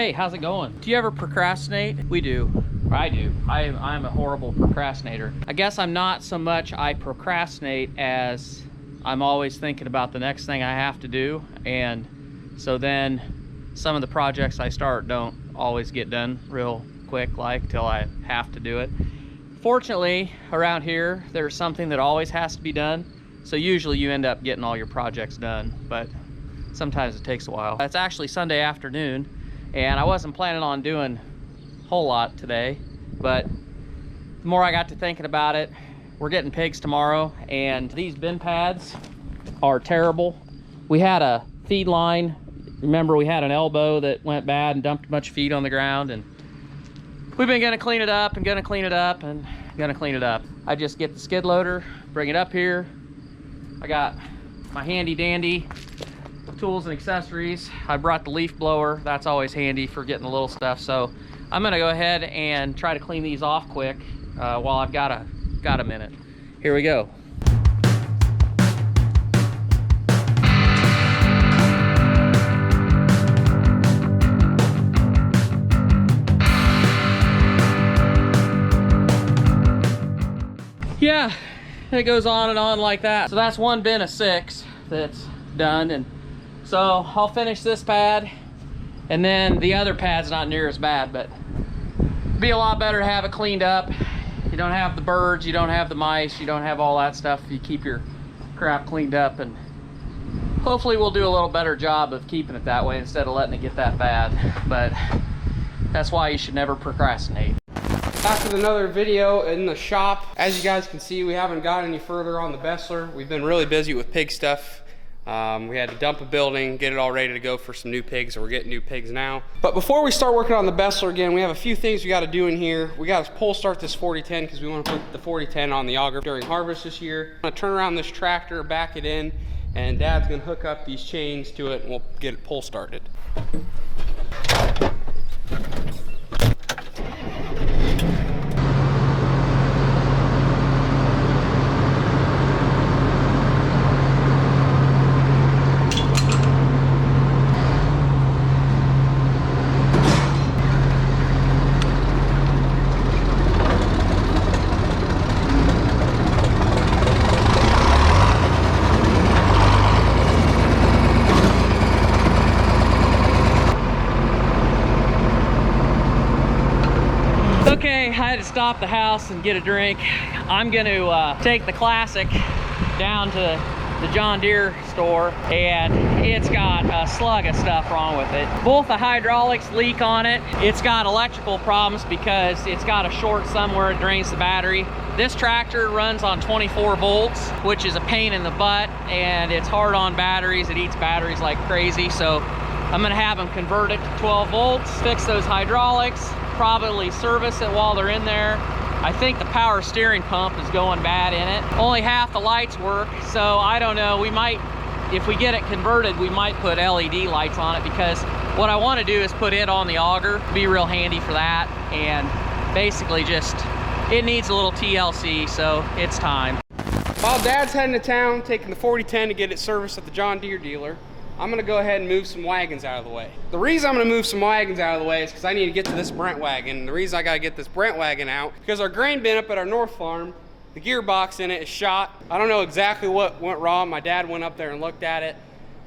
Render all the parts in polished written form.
Hey, how's it going? Do you ever procrastinate? We do. I do. I'm a horrible procrastinator. I guess I'm not so much I procrastinate as I'm always thinking about the next thing I have to do, and so then some of the projects I start don't always get done real quick, like till I have to do it. Fortunately, around here, there's something that always has to be done, so usually you end up getting all your projects done, but sometimes it takes a while. It's actually Sunday afternoon, and I wasn't planning on doing a whole lot today, but the more I got to thinking about it, we're getting pigs tomorrow, and these bin pads are terrible. We had a feed line. Remember, we had an elbow that went bad and dumped a bunch of feed on the ground, and we've been gonna clean it up and gonna clean it up and gonna clean it up. I just get the skid loader, bring it up here. I got my handy dandy tools and accessories. I brought the leaf blower. That's always handy for getting the little stuff. So I'm gonna go ahead and try to clean these off quick while I've got a minute. Here we go. Yeah, it goes on and on like that. So that's one bin of 6 that's done, and so I'll finish this pad, and then the other pad's not near as bad, but it'd be a lot better to have it cleaned up. You don't have the birds, you don't have the mice, you don't have all that stuff if you keep your crap cleaned up, and hopefully we'll do a little better job of keeping it that way instead of letting it get that bad. But that's why you should never procrastinate. Back with another video in the shop. As you guys can see, we haven't got any further on the Bessler. We've been really busy with pig stuff. We had to dump a building, get it all ready to go for some new pigs, so we're getting new pigs now. But before we start working on the Bessler again, we have a few things we got to do in here. We got to pole start this 4010 because we want to put the 4010 on the auger during harvest this year. I'm going to turn around this tractor, back it in, and Dad's going to hook up these chains to it, and we'll get it pole started. Okay, I had to stop the house and get a drink. I'm gonna take the Classic down to the John Deere store, and it's got a slug of stuff wrong with it. Both the hydraulics leak on it. It's got electrical problems because it's got a short somewhere it drains the battery. This tractor runs on 24 volts, which is a pain in the butt, and it's hard on batteries. It eats batteries like crazy, so I'm gonna have them convert it to 12 volts, fix those hydraulics, probably service it while they're in there. I think the power steering pump is going bad in it. Only half the lights work, so I don't know. We might, if we get it converted, we might put LED lights on it, because what I want to do is put it on the auger. Be real handy for that, and basically just, it needs a little TLC, so it's time. While Dad's heading to town, taking the 4010 to get it serviced at the John Deere dealer, I'm gonna go ahead and move some wagons out of the way. The reason I'm gonna move some wagons out of the way is because I need to get to this Brent wagon. And the reason I gotta get this Brent wagon out, because our grain bin up at our north farm, the gearbox in it is shot. I don't know exactly what went wrong. My dad went up there and looked at it.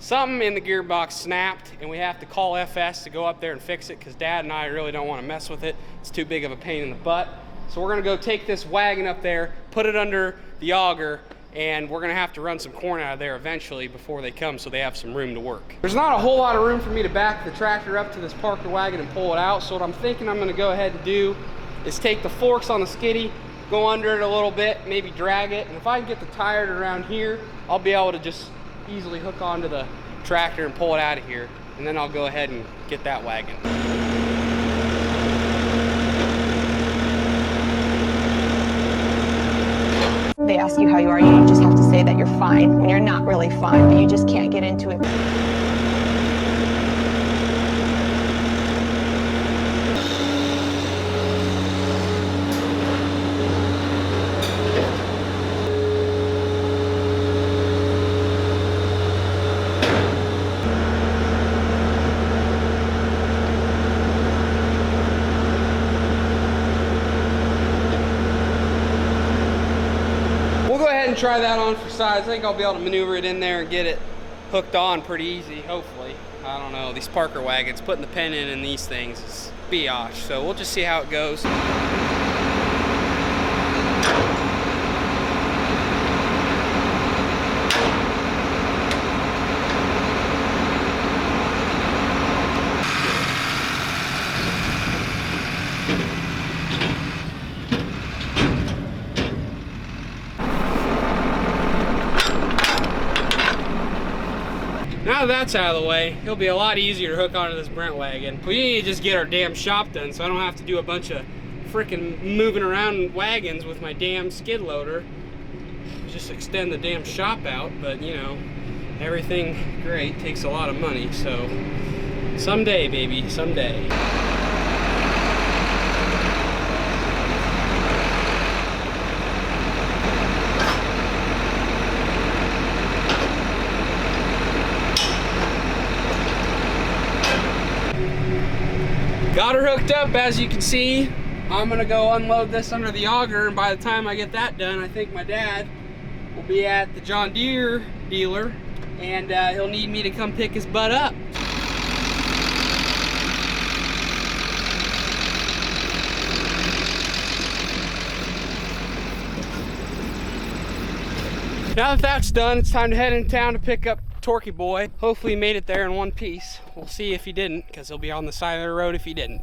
Something in the gearbox snapped, and we have to call FS to go up there and fix it, because Dad and I really don't want to mess with it. It's too big of a pain in the butt. So we're gonna go take this wagon up there, put it under the auger, and we're gonna have to run some corn out of there eventually before they come, so they have some room to work. There's not a whole lot of room for me to back the tractor up to this Parker wagon and pull it out, so what I'm thinking I'm gonna go ahead and do is take the forks on the skiddy, go under it a little bit, maybe drag it, and if I can get the tire around here, I'll be able to just easily hook onto the tractor and pull it out of here, and then I'll go ahead and get that wagon. They ask you how you are, you just have to say that you're fine when you're not really fine, but you just can't get into it. and try that on for size. I think I'll be able to maneuver it in there and get it hooked on pretty easy, hopefully. I don't know, these Parker wagons, putting the pin in these things is biatch. So we'll just see how it goes. Now that that's out of the way, it'll be a lot easier to hook onto this Brent wagon. We need to just get our damn shop done so I don't have to do a bunch of freaking moving around wagons with my damn skid loader. Just extend the damn shop out, but you know, everything great takes a lot of money, so someday, baby, someday. Got her hooked up, as you can see. I'm gonna go unload this under the auger, and by the time I get that done, I think my dad will be at the John Deere dealer, and he'll need me to come pick his butt up. Now that that's done, it's time to head into town to pick up Torky boy. Hopefully he made it there in one piece. We'll see if he didn't, because he'll be on the side of the road if he didn't.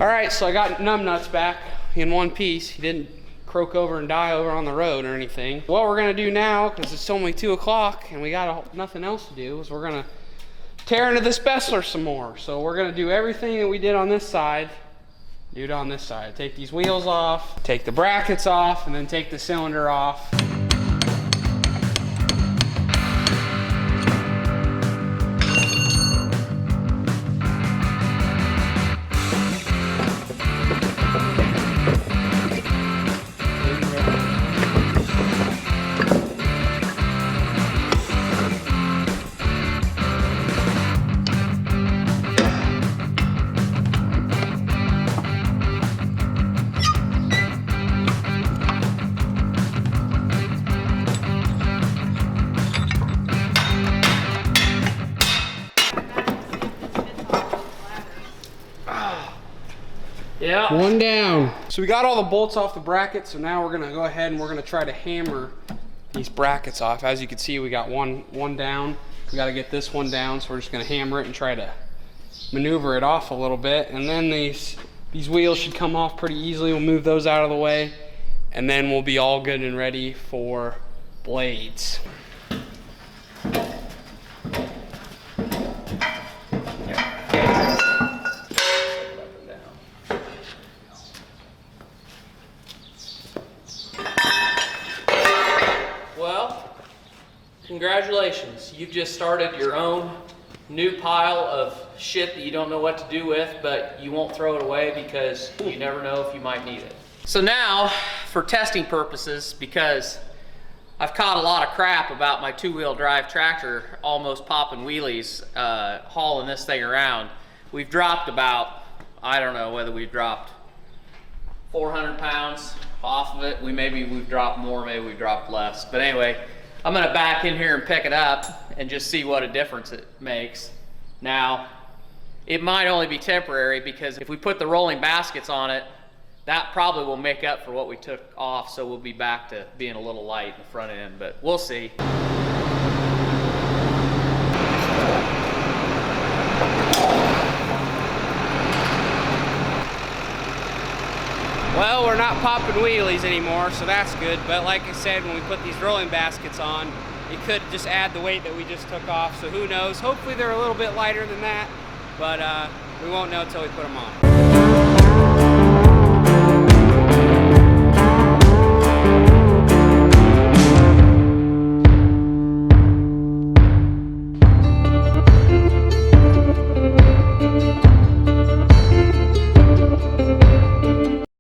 All right, so I got numbnuts back in one piece. He didn't croak over and die over on the road or anything. What we're gonna do now, because it's only 2 o'clock and we got nothing else to do, is we're gonna tear into this Bessler some more. So we're gonna do everything that we did on this side, do it on this side. Take these wheels off, take the brackets off, and then take the cylinder off. Yeah. One down. So we got all the bolts off the brackets, so now we're gonna go ahead and we're gonna try to hammer these brackets off. As you can see, we got one down. We gotta get this one down, so we're just gonna hammer it and try to maneuver it off a little bit. And then these wheels should come off pretty easily. We'll move those out of the way, and then we'll be all good and ready for blades. Congratulations, you've just started your own new pile of shit that you don't know what to do with, but you won't throw it away because you never know if you might need it. So now, for testing purposes, because I've caught a lot of crap about my 2-wheel drive tractor almost popping wheelies, hauling this thing around, we've dropped about, I don't know whether we've dropped 400 pounds off of it. We've dropped more, maybe we've dropped less. But anyway, I'm gonna back in here and pick it up and just see what a difference it makes. Now, it might only be temporary, because if we put the rolling baskets on it, that probably will make up for what we took off, so we'll be back to being a little light in the front end, but we'll see. Well, we're not popping wheelies anymore, so that's good. But like I said, when we put these rolling baskets on, it could just add the weight that we just took off. So who knows? Hopefully they're a little bit lighter than that, but we won't know until we put them on.